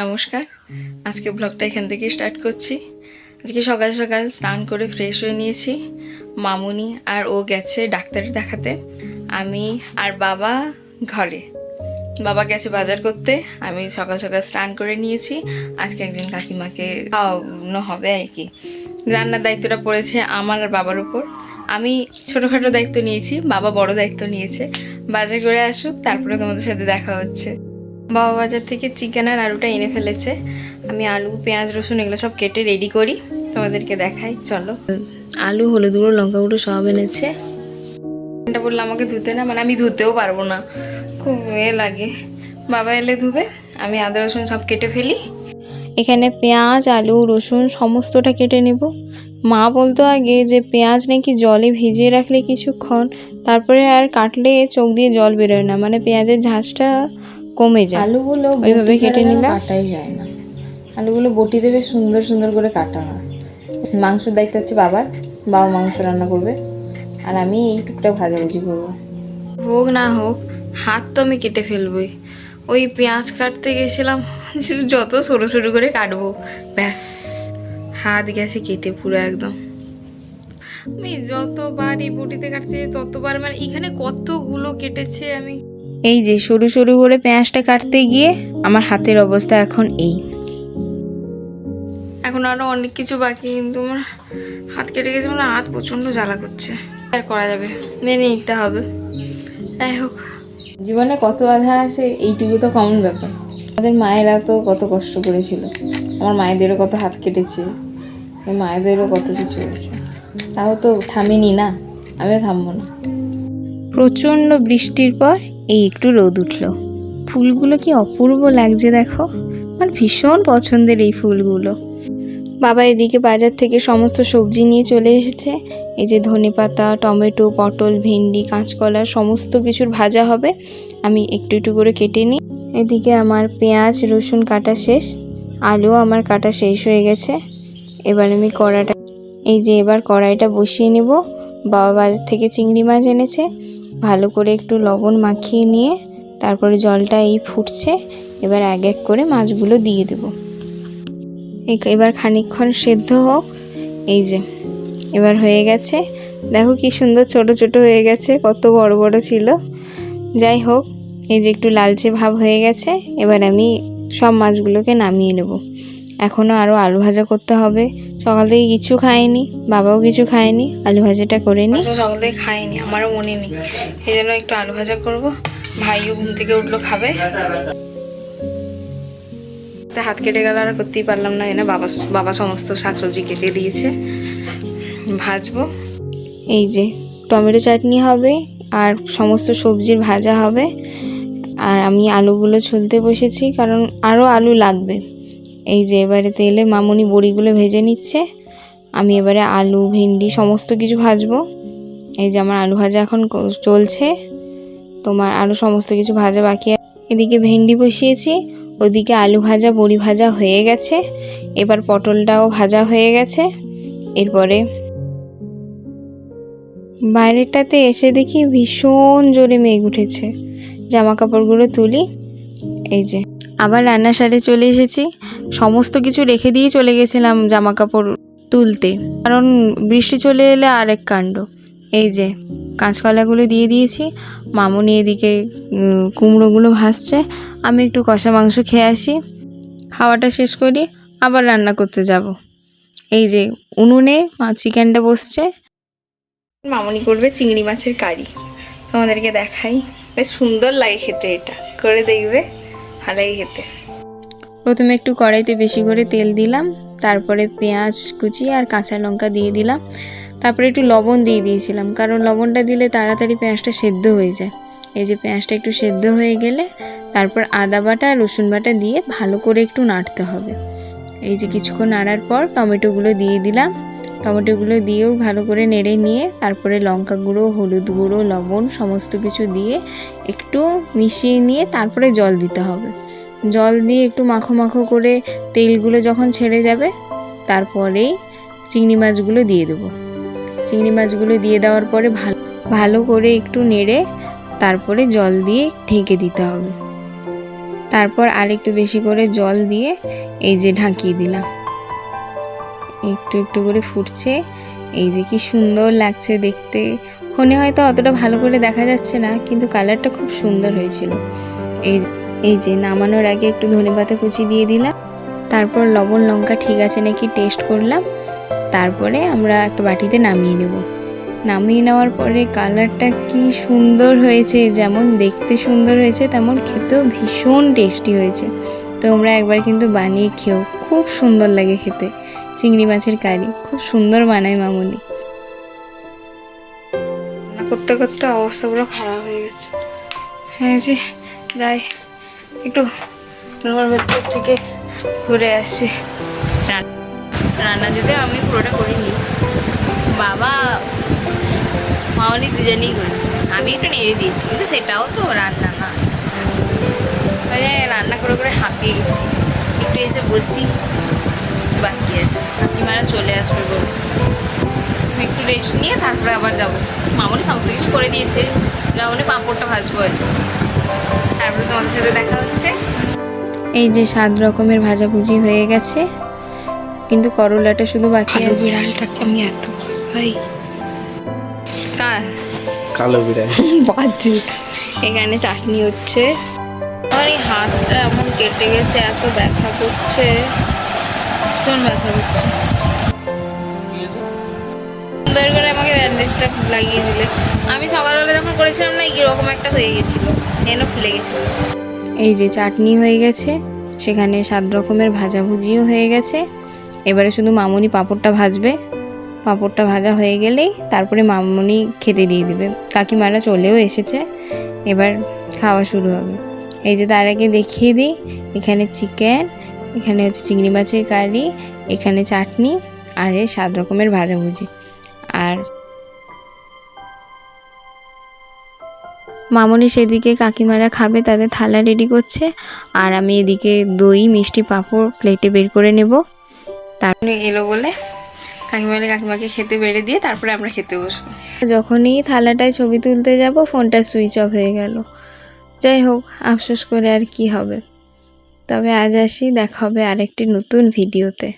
নমস্কার। আজকে ব্লগটা এখান থেকে স্টার্ট করছি। আজকে সকাল সকাল স্নান করে ফ্রেশ হয়ে নিয়েছি। মামুনি আর ও গেছে ডাক্তার দেখাতে, আমি আর বাবা ঘরে। বাবা গেছে বাজার করতে, আমি সকাল সকাল স্নান করে নিয়েছি। আজকে একজন কাকিমাকে খাওয়ানো হবে আর কি। রান্নার দায়িত্বটা পড়েছে আমার আর বাবার উপর। আমি ছোটোখাটো দায়িত্ব নিয়েছি, বাবা বড় দায়িত্ব নিয়েছে। বাজার করে আসুক, তারপরে তোমাদের সাথে দেখা হচ্ছে। বাবা বাজার থেকে চিকেন আর আলুটা এনে ফেলেছে। আমি আলু পেঁয়াজ রসুন এগুলো সব কেটে রেডি করি, তোমাদেরকে দেখাই। চলো। আলু হলুদ গুঁড়ো লঙ্কা গুঁড়ো সব এনেছে। এটা বললো আমাকে ধুতে না, মানে আমি ধুতেও পারবো না, খুব লাগে। বাবা এলে ধুবে। আমি আদা রসুন সব কেটে ফেলি। এখানে পেঁয়াজ আলু রসুন সমস্তটা কেটে নেব। মা বলতো আগে যে পেঁয়াজ নাকি জলে ভিজিয়ে রাখলে কিছুক্ষণ, তারপরে আর কাটলে চোখ দিয়ে জল বেরোয় না, মানে পেঁয়াজের ঝাঁজটা কমে যায়। আলুগুলো ওইভাবে কেটে নিলাম। কাটাই যায় না, আলুগুলো বটি দেবে, সুন্দর সুন্দর করে কাটা হয়। মাংসের দায়িত্ব হচ্ছে বাবার, বাবা মাংস রান্না করবে আর আমি এই টুকটাক ভাজাভুজি করবো। হোক না হোক, হাত তো আমি কেটে ফেলবই। ওই পেঁয়াজ কাটতে গেছিলাম, যত সরু সরু করে কাটবো, ব্যাস হাত গেছে কেটে পুরো একদম। আমি যতবার এই বটিতে কাটছি ততবার, মানে এখানে কতগুলো কেটেছে আমি। এই যে সরু সরু করে পেঁয়াজটা কাটতে গিয়ে আমার হাতের অবস্থা এখন এই। এখন আরো অনেক কিছু বাকি, কিন্তু আমার হাত কেটে গেছে, মানে হাত প্রচন্ড জ্বালা করছে। আর করা যাবে, মেনে নিতে হবে। যাই হোক, জীবনে কত বাধা আসে, এইটুকু তো কমন ব্যাপার। আমাদের মায়েরা তো কত কষ্ট করেছিল, আমার মায়েদেরও কত হাত কেটেছে, মায়েদেরও কত কিছু হয়েছে, তাও তো থামিনি না, আমিও থামবো না। প্রচণ্ড বৃষ্টির পর এই একটু রোদ উঠলো। ফুলগুলো কি অপূর্ব লাগছে দেখো, আমার ভীষণ পছন্দের এই ফুলগুলো। বাবা এদিকে বাজার থেকে সমস্ত সবজি নিয়ে চলে এসেছে। এই যে ধনেপাতা টমেটো পটল ভেন্ডি কাঁচকলা সমস্ত কিছুর ভাজা হবে। আমি একটু একটু করে কেটে নিই। এদিকে আমার পেঁয়াজ রসুন কাটা শেষ, আলু আমার কাটা শেষ হয়ে গেছে। এবার আমি এবার কড়াইটা বসিয়ে নেব। বাবা বাজার থেকে চিংড়ি মাছ এনেছে, ভালো করে একটু লবণ মাখিয়ে নিয়ে তারপরে জলটা ফুটছে, এবার এক এক করে মাছগুলো দিয়ে দেব। এবার খানিকক্ষণ সেদ্ধ হোক। এই যে এবার হয়ে গেছে, দেখো কি সুন্দর ছোট ছোট হয়ে গেছে, কত বড় বড় ছিল। যাই হোক, এই যে একটু লালচে ভাব হয়ে গেছে। এবার আমি সব মাছগুলোকে নামিয়ে নেব। এখনও আরও আলু ভাজা করতে হবে। সকাল থেকে কিছু খাইনি, বাবাও কিছু খায়নি, আলু ভাজাটা করে নিই। সকাল থেকে খাইনি, আমারও মনে নেই, এই জন্য একটু আলু ভাজা করব। ভাইও ঘুম থেকে উঠলো, খাবে। হাত কেটে গেল, আর করতেই পারলাম না। এনে বাবা সমস্ত শাকসবজি কেটে দিয়েছে, ভাজবো। এই যে টমেটো চাটনি হবে আর সমস্ত সবজির ভাজা হবে। আর আমি আলুগুলো ছুলতে বসেছি, কারণ আরও আলু লাগবে। এই যে এবারে তেলে মামুনি বড়িগুলো ভেজে নিচ্ছে, আমি এবারে আলু ভেন্ডি সমস্ত কিছু ভাজবো। এই যে আমার আলু ভাজা এখন চলছে, তোমার আলু সমস্ত কিছু ভাজা বাকি। এদিকে ভেন্ডি বসিয়েছি, ওদিকে আলু ভাজা বড়ি ভাজা হয়ে গেছে। এবার পটলটাও ভাজা হয়ে গেছে। এরপরে বাইরেটাতে এসে দেখি ভীষণ জোরে মেঘ উঠেছে, জামা কাপড়গুলো তুলি। এই যে আবার রান্নার সারে চলে এসেছি, সমস্ত কিছু রেখে দিয়ে চলে গেছিলাম জামা কাপড় তুলতে, কারণ বৃষ্টি চলে এলে আরেক কাণ্ড। এই যে কাঁচকলাগুলো দিয়ে দিয়েছি, মামুনি এদিকে কুমড়োগুলো ভাজছে। আমি একটু কষা মাংস খেয়ে আসি, খাওয়াটা শেষ করি, আবার রান্না করতে যাব। এই যে উনুনে চিকেনটা বসছে, মামুনি করবে চিংড়ি মাছের কারি, তোমাদেরকে দেখাই। বেশ সুন্দর লাগে খেতে, এটা করে দেখবে, ভালোই খেতে। প্রথমে একটু কড়াইতে বেশি করে তেল দিলাম, তারপরে পেঁয়াজ কুচি আর কাঁচা লঙ্কা দিয়ে দিলাম, তারপরে একটু লবণ দিয়ে দিয়েছিলাম, কারণ লবণটা দিলে তাড়াতাড়ি পেঁয়াজটা সেদ্ধ হয়ে যায়। এই যে পেঁয়াজটা একটু সেদ্ধ হয়ে গেলে তারপর আদা বাটা রসুন বাটা দিয়ে ভালো করে একটু নাড়তে হবে। এই যে কিছুক্ষণ নাড়ার পর টমেটোগুলো দিয়ে দিলাম, টমেটোগুলো দিয়েও ভালো করে নেড়ে নিয়ে তারপরে লঙ্কা গুঁড়ো হলুদ গুঁড়ো লবণ সমস্ত কিছু দিয়ে একটু মিশিয়ে নিয়ে তারপরে জল দিতে হবে। জল দিয়ে একটু মাখো মাখো করে তেলগুলো যখন ছেড়ে যাবে, তারপরেই চিংড়ি মাছগুলো দিয়ে দেবো। চিংড়ি মাছগুলো দিয়ে দেওয়ার পরে ভালো করে একটু নেড়ে তারপরে জল দিয়ে ঢেকে দিতে হবে। তারপর আর একটু বেশি করে জল দিয়ে এই যে ঢাকিয়ে দিলাম। একটু একটু করে ফুটছে। এই যে কি সুন্দর লাগছে দেখতে। ফোনে হয়তো অতটা ভালো করে দেখা যাচ্ছে না, কিন্তু কালারটা খুব সুন্দর হয়েছিল। এই যে নামানোর আগে একটু ধনেপাতা কুচি দিয়ে দিলাম। তারপর লবণ লঙ্কা ঠিক আছে নাকি টেস্ট করলাম। তারপরে আমরা একটা বাটিতে নামিয়ে নেব। নামিয়ে নেওয়ার পরে কালারটা কি সুন্দর হয়েছে, যেমন দেখতে সুন্দর হয়েছে তেমন খেতেও ভীষণ টেস্টি হয়েছে। তোমরা একবার কিন্তু বানিয়ে খেও, খুব সুন্দর লাগে খেতে। চিংড়ি মাছের কারি খুব সুন্দর বানায় মামুনি। রান্না করতে করতে অবস্থা পুরো খারাপ হয়ে গেছে। হ্যাঁ যে যাই একটু রুমের ভেতর থেকে ঘুরে আসি। রান্না যদি আমি পুরোটা করিনি, বাবা মামনি দুজনেই করেছে, আমি একটু নেড়ে দিয়েছি, কিন্তু সেটাও তো রান্না না। রান্না করে করে হাঁপিয়ে গেছি। একটু এসে বসি, বাকি আছে কাকিমারা চলে আসবে বলে আমি একটু রেস্ট নিয়ে তারপরে আবার যাবো। মামনি সমস্ত কিছু করে দিয়েছে, মামনি পাঁপড়টা ভাজবো আর কি। তারপরে তোমাদের সাথে দেখা হচ্ছে। এই যে 7 রকমের ভাজাভুজি হয়ে গেছে, কিন্তু করলাটা শুধু বাকি আছে। বিড়ালটাকে আমি এত ভাই কার কালো বিড়াল বাজে। এখানে চাটনি হচ্ছে। আমার এই হাতটা এমন কেটে গেছে, এত ব্যথা করছে, ভীষণ ব্যথা করছে। সুন্দর করে আমাকে ব্যান্ডেজটা লাগিয়ে দিলে। আমি সকালবেলা যখন করেছিলাম না, এরকম একটা হয়ে গেছিলো, এনে ফুলে গেছিলো। এই যে চাটনি হয়ে গেছে, সেখানে 7 রকমের ভাজাভুজিও হয়ে গেছে। এবারে শুধু মামুনি পাঁপড়টা ভাজবে। পাঁপড়টা ভাজা হয়ে গেলেই তারপরে মামুনি খেতে দিয়ে দিবে। কাকিমারা চলেও এসেছে, এবার খাওয়া শুরু হবে। এই যে তার আগে দেখিয়ে দিই, এখানে চিকেন, এখানে হচ্ছে চিংড়ি মাছের কারি, এখানে চাটনি, আর 7 রকমের ভাজাভুজি। আর মামুনি সেদিকে কাকিমারা খাবে, তাদের থালা রেডি করছে, আর আমি এদিকে দই মিষ্টি পাঁপড় প্লেটে বের করে নেব। তারপরে এলো বলে কাকিমাকে খেতে বেড়ে দিয়ে তারপরে আমরা খেতে বসবো। যখনই থালাটায় ছবি তুলতে যাব, ফোনটা সুইচ অফ হয়ে গেল। যাই হোক, আফসোস করে আর কি হবে। তবে আজ আসি, দেখা হবে আরেকটি নতুন ভিডিওতে।